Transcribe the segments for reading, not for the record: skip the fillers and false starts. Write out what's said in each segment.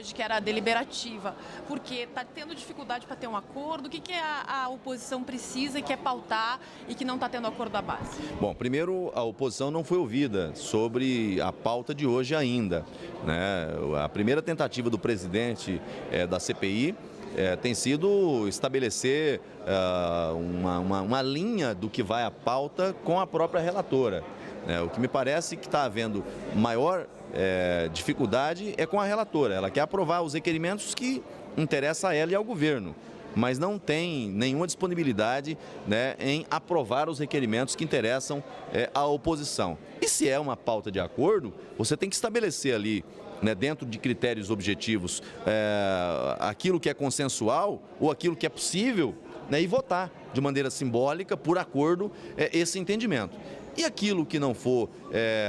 hoje, que era a deliberativa, porque está tendo dificuldade para ter um acordo. O que a oposição precisa e quer pautar e que não está tendo acordo da base? Bom, primeiro, a oposição não foi ouvida sobre a pauta de hoje ainda, né? A primeira tentativa do presidente da CPI tem sido estabelecer uma linha do que vai à pauta com a própria relatora. O que me parece que está havendo maior dificuldade é com a relatora. Ela quer aprovar os requerimentos que interessam a ela e ao governo, mas não tem nenhuma disponibilidade, né, em aprovar os requerimentos que interessam à oposição. E se é uma pauta de acordo, você tem que estabelecer ali, né, dentro de critérios objetivos, aquilo que é consensual ou aquilo que é possível, né, e votar de maneira simbólica, por acordo, esse entendimento. E aquilo que não for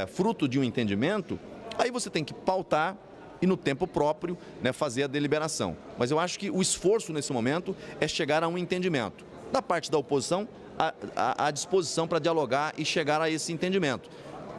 fruto de um entendimento, aí você tem que pautar e no tempo próprio, né, fazer a deliberação. Mas eu acho que o esforço nesse momento é chegar a um entendimento. Da parte da oposição, à disposição para dialogar e chegar a esse entendimento.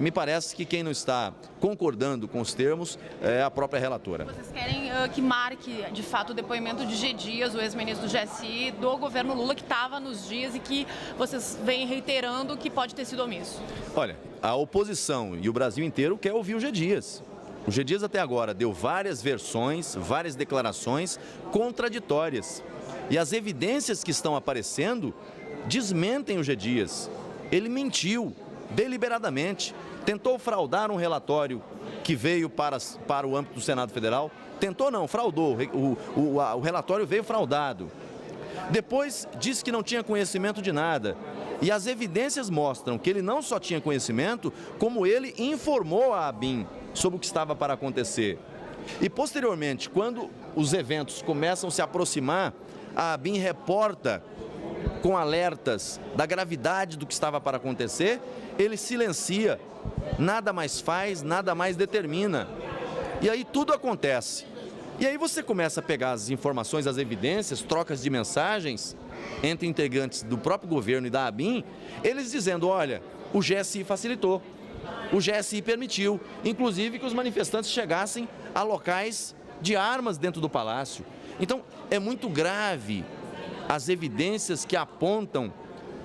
Me parece que quem não está concordando com os termos é a própria relatora. Vocês querem que marque, de fato, o depoimento de G. Dias, o ex-ministro do GSI, do governo Lula, que estava nos dias e que vocês vêm reiterando que pode ter sido omisso? Olha, a oposição e o Brasil inteiro quer ouvir o G. Dias. O G. Dias até agora deu várias versões, várias declarações contraditórias. E as evidências que estão aparecendo desmentem o G. Dias. Ele mentiu deliberadamente, tentou fraudar um relatório que veio para o âmbito do Senado Federal. Tentou não, fraudou, o relatório veio fraudado. Depois disse que não tinha conhecimento de nada. E as evidências mostram que ele não só tinha conhecimento, como ele informou a ABIN sobre o que estava para acontecer. E posteriormente, quando os eventos começam a se aproximar, a ABIN reporta com alertas da gravidade do que estava para acontecer, ele silencia, nada mais faz, nada mais determina. E aí tudo acontece. E aí você começa a pegar as informações, as evidências, trocas de mensagens entre integrantes do próprio governo e da ABIN, eles dizendo, olha, o GSI facilitou, o GSI permitiu, inclusive que os manifestantes chegassem a locais de armas dentro do palácio. Então, é muito grave as evidências que apontam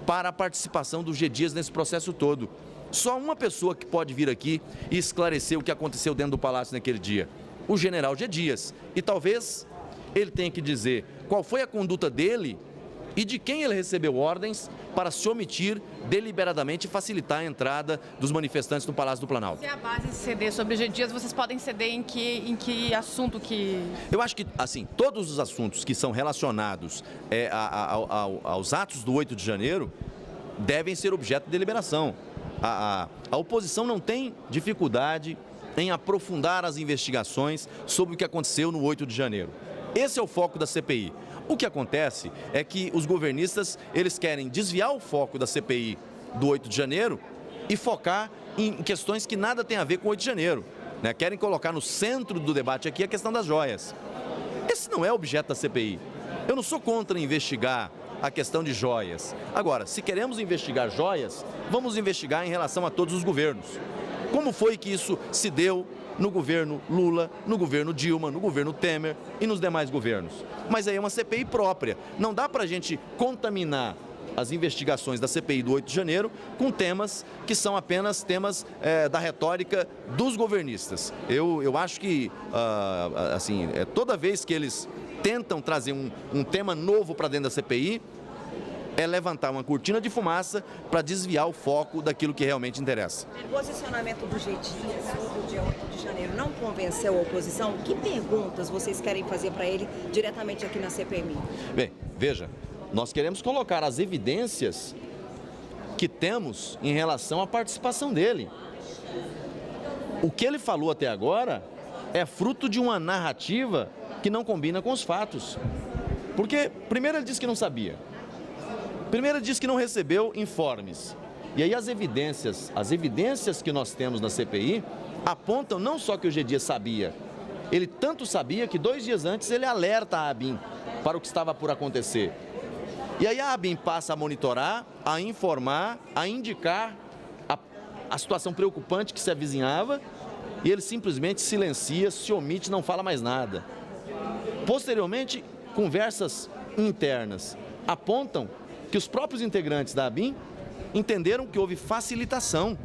para a participação do G. Dias nesse processo todo. Só uma pessoa que pode vir aqui e esclarecer o que aconteceu dentro do palácio naquele dia, o general G. Dias. E talvez ele tenha que dizer qual foi a conduta dele e de quem ele recebeu ordens para se omitir deliberadamente e facilitar a entrada dos manifestantes no Palácio do Planalto. Se a base ceder sobre o G. Dias, vocês podem ceder em que assunto que... Eu acho que, assim, todos os assuntos que são relacionados aos atos do 8 de janeiro devem ser objeto de deliberação. A oposição não tem dificuldade em aprofundar as investigações sobre o que aconteceu no 8 de janeiro. Esse é o foco da CPI. O que acontece é que os governistas, eles querem desviar o foco da CPI do 8 de janeiro e focar em questões que nada tem a ver com o 8 de janeiro, né? Querem colocar no centro do debate aqui a questão das joias. Esse não é objeto da CPI. Eu não sou contra investigar a questão de joias. Agora, se queremos investigar joias, vamos investigar em relação a todos os governos. Como foi que isso se deu no governo Lula, no governo Dilma, no governo Temer e nos demais governos? Mas aí é uma CPI própria. Não dá para a gente contaminar as investigações da CPI do 8 de janeiro com temas que são apenas temas da retórica dos governistas. Eu acho que, assim, toda vez que eles tentam trazer um tema novo para dentro da CPI, é levantar uma cortina de fumaça para desviar o foco daquilo que realmente interessa. O posicionamento do G. Dias sobre o dia 8 de janeiro não convenceu a oposição? Que perguntas vocês querem fazer para ele diretamente aqui na CPMI? Bem, veja, nós queremos colocar as evidências que temos em relação à participação dele. O que ele falou até agora é fruto de uma narrativa que não combina com os fatos. Porque, primeiro, ele disse que não sabia. Primeiro, ele disse que não recebeu informes. E aí as evidências que nós temos na CPI apontam não só que o G. Dias sabia, ele tanto sabia que 2 dias antes ele alerta a ABIN para o que estava por acontecer. E aí a ABIN passa a monitorar, a informar, a indicar a situação preocupante que se avizinhava, e ele simplesmente silencia, se omite, não fala mais nada. Posteriormente, conversas internas apontam que os próprios integrantes da ABIN entenderam que houve facilitação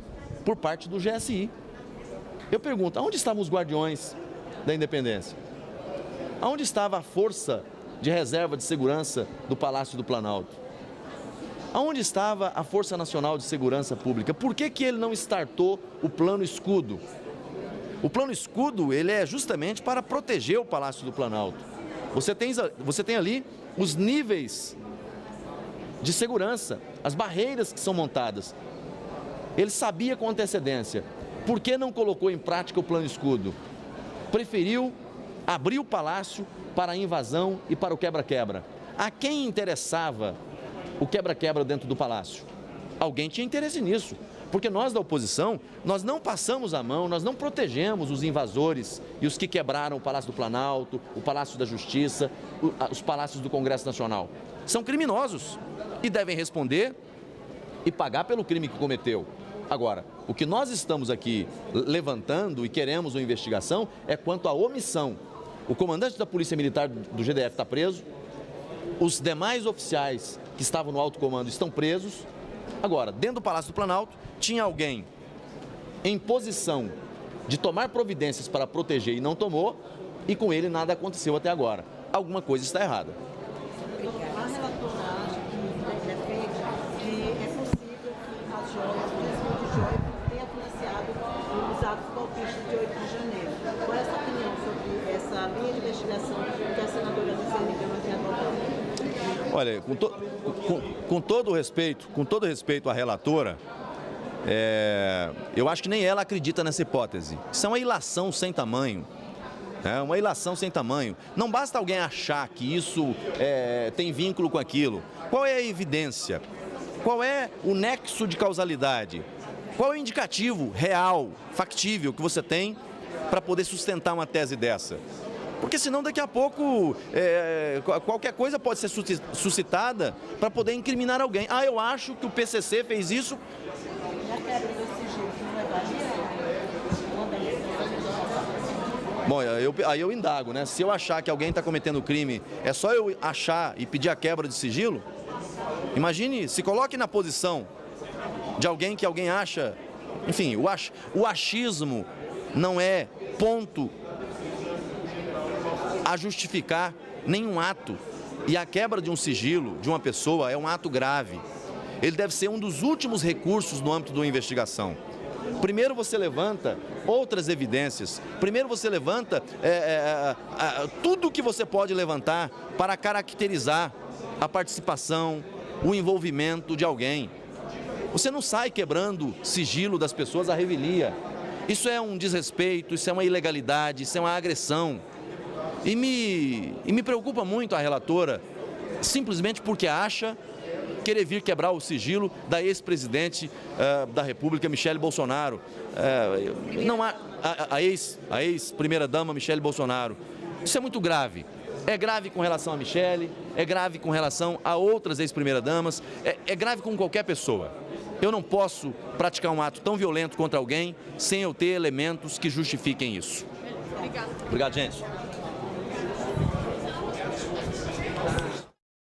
por parte do GSI. Eu pergunto, aonde estavam os guardiões da independência? Aonde estava a força de reserva de segurança do Palácio do Planalto? Aonde estava a Força Nacional de Segurança Pública? Por que ele não startou o Plano Escudo? O Plano Escudo, ele é justamente para proteger o Palácio do Planalto. Você tem ali os níveis de segurança, as barreiras que são montadas. Ele sabia com antecedência. Por que não colocou em prática o Plano Escudo? Preferiu abrir o palácio para a invasão e para o quebra-quebra. A quem interessava o quebra-quebra dentro do palácio? Alguém tinha interesse nisso, porque nós da oposição, nós não passamos a mão, nós não protegemos os invasores e os que quebraram o Palácio do Planalto, o Palácio da Justiça, os palácios do Congresso Nacional. São criminosos e devem responder e pagar pelo crime que cometeu. Agora, o que nós estamos aqui levantando e queremos uma investigação é quanto à omissão. O comandante da Polícia Militar do GDF está preso, os demais oficiais que estavam no alto comando estão presos. Agora, dentro do Palácio do Planalto, tinha alguém em posição de tomar providências para proteger e não tomou, e com ele nada aconteceu até agora. Alguma coisa está errada. A relatora acha que defende que é possível que as joias, o desvio de joias, tenha financiado os atos golpistas de 8 de janeiro. Qual é a sua opinião sobre essa linha de investigação que a senadora Luciane Gama tem adotado? Olha, com todo respeito à relatora, eu acho que nem ela acredita nessa hipótese. Isso é uma ilação sem tamanho. É uma ilação sem tamanho. Não basta alguém achar que isso tem vínculo com aquilo. Qual é a evidência? Qual é o nexo de causalidade? Qual é o indicativo real, factível que você tem para poder sustentar uma tese dessa? Porque senão daqui a pouco qualquer coisa pode ser suscitada para poder incriminar alguém. Ah, eu acho que o PCC fez isso. E a quebra do sigilo não levaria? Bom, aí eu indago, né? Se eu achar que alguém está cometendo crime, é só eu achar e pedir a quebra de sigilo? Imagine, se coloque na posição de alguém que alguém acha... Enfim, o achismo não é ponto a justificar nenhum ato. E a quebra de um sigilo de uma pessoa é um ato grave. Ele deve ser um dos últimos recursos no âmbito de uma investigação. Primeiro você levanta outras evidências. Primeiro você levanta tudo que você pode levantar para caracterizar a participação, o envolvimento de alguém. Você não sai quebrando sigilo das pessoas à revelia. Isso é um desrespeito, isso é uma ilegalidade, isso é uma agressão. E me preocupa muito a relatora, simplesmente porque acha querer vir quebrar o sigilo da ex-presidente da República, Michele Bolsonaro. Não há a ex-primeira-dama Michele Bolsonaro. Isso é muito grave. É grave com relação a Michele, é grave com relação a outras ex-primeira-damas, é grave com qualquer pessoa. Eu não posso praticar um ato tão violento contra alguém sem eu ter elementos que justifiquem isso. Obrigada. Obrigado, gente.